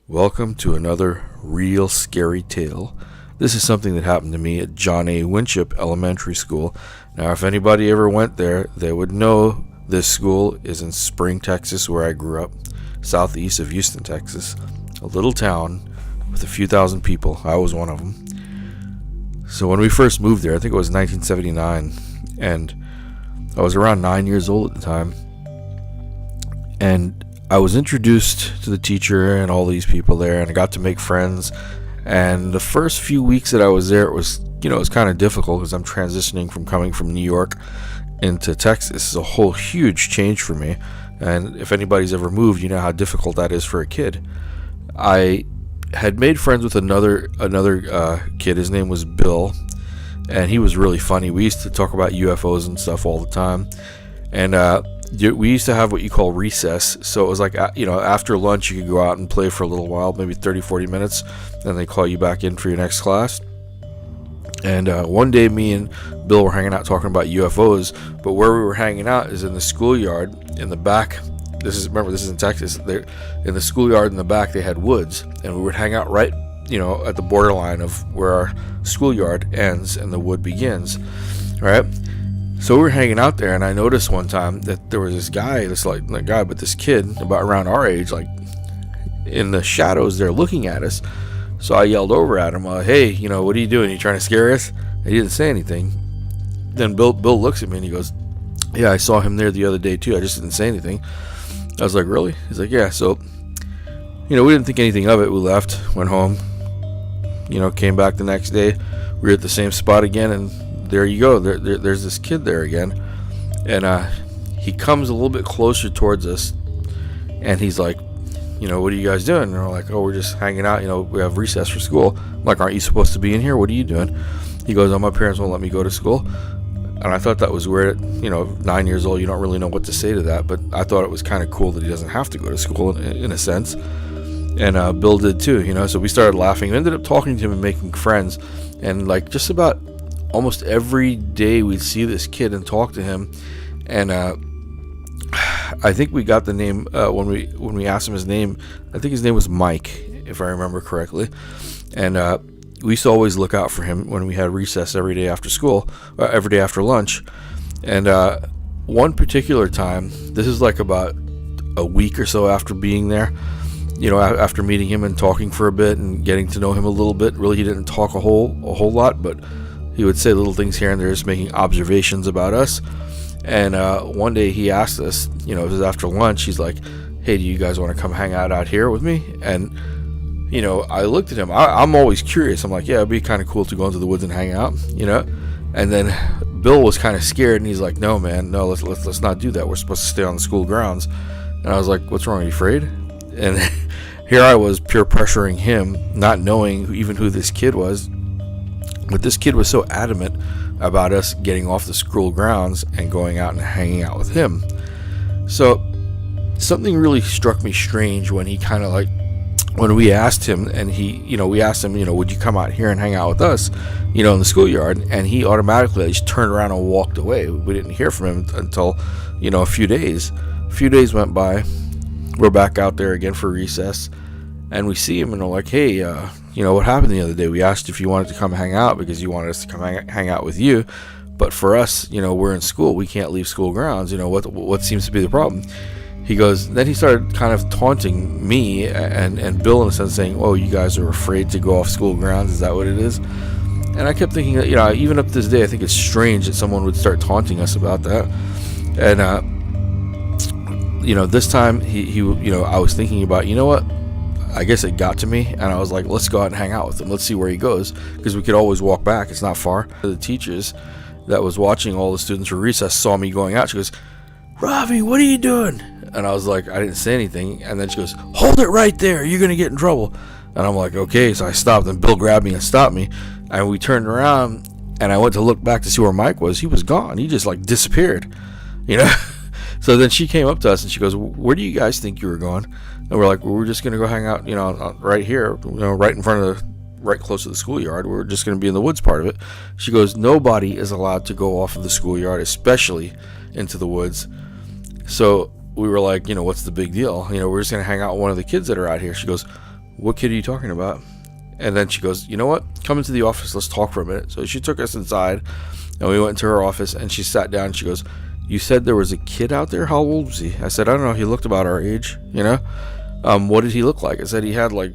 Welcome to another real scary tale. This is something that happened to me at John A. Winship Elementary School. Now, if anybody ever went there, they would know this school is in Spring, Texas, where I grew up, southeast of Houston, Texas. A little town with a few thousand people. I was one of them. So when we first moved there, I think it was 1979, and I was around 9 years old at the time, and I was introduced to the teacher and all these people there, and I got to make friends. And the first few weeks that I was there, it was kind of difficult because I'm transitioning from coming from New York into Texas. It's a whole huge change for me. And if anybody's ever moved, you know how difficult that is for a kid. I had made friends with another kid. His name was Bill, and he was really funny. We used to talk about UFOs and stuff all the time. And we used to have what you call recess. So it was like, after lunch you could go out and play for a little while, maybe 30-40 minutes, then they call you back in for your next class. And one day me and Bill were hanging out talking about UFOs, but where we were hanging out is in the schoolyard in the back. This is in Texas. In the schoolyard in the back they had woods, and we would hang out right at the borderline of where our schoolyard ends and the wood begins, right? So we were hanging out there, and I noticed one time that there was this kid about around our age, like in the shadows there looking at us. So I yelled over at him, hey, what are you doing? You trying to scare us? And he didn't say anything. Then Bill looks at me and he goes, yeah, I saw him there the other day too. I just didn't say anything. I was like, really? He's like, yeah. So, we didn't think anything of it. We left, went home, came back the next day. We were at the same spot again, and there you go. There's this kid there again. And he comes a little bit closer towards us, and he's like, what are you guys doing? And we're like, oh, we're just hanging out. We have recess for school. I'm like, aren't you supposed to be in here? What are you doing? He goes, oh, my parents won't let me go to school. And I thought that was weird. 9 years old, you don't really know what to say to that. But I thought it was kind of cool that he doesn't have to go to school in a sense. And Bill did too, so we started laughing. We ended up talking to him and making friends. And like just about almost every day we'd see this kid and talk to him. And I think we got the name when we asked him his name. I think his name was Mike, if I remember correctly. And we used to always look out for him when we had recess every day after school, every day after lunch. And one particular time, this is like about a week or so after being there, after meeting him and talking for a bit and getting to know him a little bit. Really, he didn't talk a whole lot, but he would say little things here and there, just making observations about us. And one day he asked us, it was after lunch, he's like, hey, do you guys want to come hang out here with me? And I looked at him. I'm always curious. I'm like, yeah, it'd be kind of cool to go into the woods and hang out, And then Bill was kind of scared, and he's like, no, man, no, let's not do that. We're supposed to stay on the school grounds. And I was like, what's wrong? Are you afraid? And here I was peer pressuring him, not knowing even who this kid was. But this kid was so adamant about us getting off the school grounds and going out and hanging out with him. So something really struck me strange when he kind of like, when we asked him, and we asked him, would you come out here and hang out with us, in the schoolyard? And he automatically just turned around and walked away. We didn't hear from him until, a few days. A few days went by. We're back out there again for recess, and we see him, and we're like, hey, what happened the other day? We asked if you wanted to come hang out because you wanted us to come hang out with you. But for us, we're in school. We can't leave school grounds. What seems to be the problem? He goes, then he started kind of taunting me and Bill in a sense, saying, oh, you guys are afraid to go off school grounds. Is that what it is? And I kept thinking that, even up to this day, I think it's strange that someone would start taunting us about that. And, this time he I was thinking about, what? I guess it got to me, and I was like, let's go out and hang out with him. Let's see where he goes, because we could always walk back. It's not far. The teachers that was watching all the students for recess saw me going out. She goes, Ravi, what are you doing? And I was like, I didn't say anything. And then she goes, hold it right there. You're going to get in trouble. And I'm like, okay. So I stopped, and Bill grabbed me and stopped me. And we turned around, and I went to look back to see where Mike was. He was gone. He just like disappeared, So then she came up to us, and she goes, where do you guys think you were going? And we're like, well, we're just going to go hang out, right here, right in front of right close to the schoolyard. We're just going to be in the woods part of it. She goes, nobody is allowed to go off of the schoolyard, especially into the woods. So we were like, what's the big deal? We're just going to hang out with one of the kids that are out here. She goes, what kid are you talking about? And then she goes, you know what? Come into the office. Let's talk for a minute. So she took us inside, and we went into her office, and she sat down. And she goes, you said there was a kid out there? How old was he? I said, I don't know. He looked about our age, you know? What did he look like? I said he had like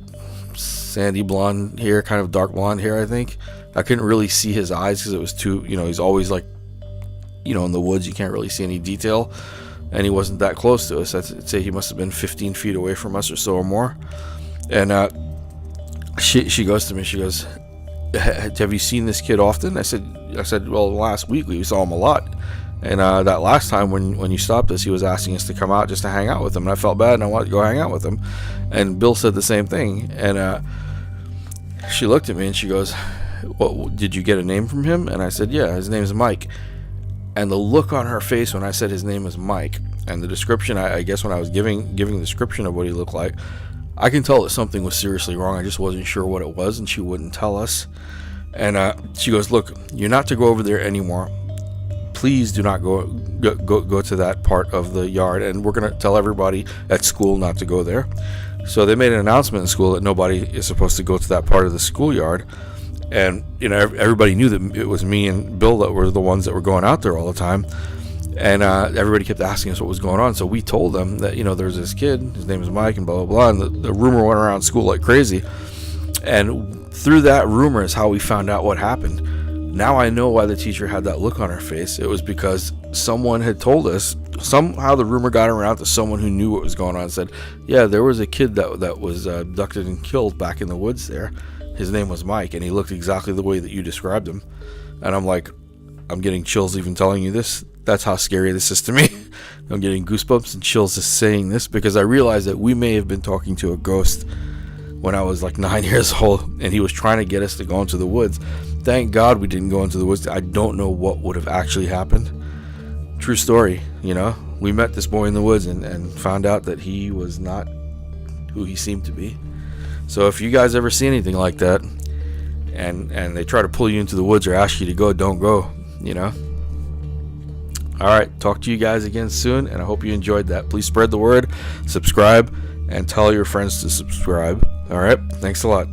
sandy blonde hair, kind of dark blonde hair, I think. I couldn't really see his eyes because it was too, he's always like, in the woods, you can't really see any detail. And he wasn't that close to us. I'd say he must have been 15 feet away from us or so or more. And she goes to me, she goes, have you seen this kid often? I said, well, last week we saw him a lot. And that last time when you stopped us, he was asking us to come out just to hang out with him. And I felt bad and I wanted to go hang out with him. And Bill said the same thing. And she looked at me and she goes, well, did you get a name from him? And I said, yeah, his name's Mike. And the look on her face when I said his name was Mike, and the description, I guess when I was giving the description of what he looked like, I can tell that something was seriously wrong. I just wasn't sure what it was, and she wouldn't tell us. And she goes, look, you're not to go over there anymore. Please do not go to that part of the yard, and we're going to tell everybody at school not to go there. So they made an announcement in school that nobody is supposed to go to that part of the schoolyard. And everybody knew that it was me and Bill that were the ones that were going out there all the time. And everybody kept asking us what was going on. So we told them that there's this kid, his name is Mike, and blah blah blah. And the rumor went around school like crazy. And through that rumor is how we found out what happened. Now I know why the teacher had that look on her face. It was because someone had told us. Somehow the rumor got around to someone who knew what was going on and said, yeah, there was a kid that was abducted and killed back in the woods there. His name was Mike, and he looked exactly the way that you described him. And I'm like, I'm getting chills even telling you this. That's how scary this is to me. I'm getting goosebumps and chills just saying this, because I realized that we may have been talking to a ghost when I was like 9 years old, and he was trying to get us to go into the woods. Thank God we didn't go into the woods. I don't know what would have actually happened. True story, We met this boy in the woods and found out that he was not who he seemed to be. So if you guys ever see anything like that, and they try to pull you into the woods or ask you to go, don't go, All right, talk to you guys again soon, and I hope you enjoyed that. Please spread the word, subscribe, and tell your friends to subscribe. All right, thanks a lot.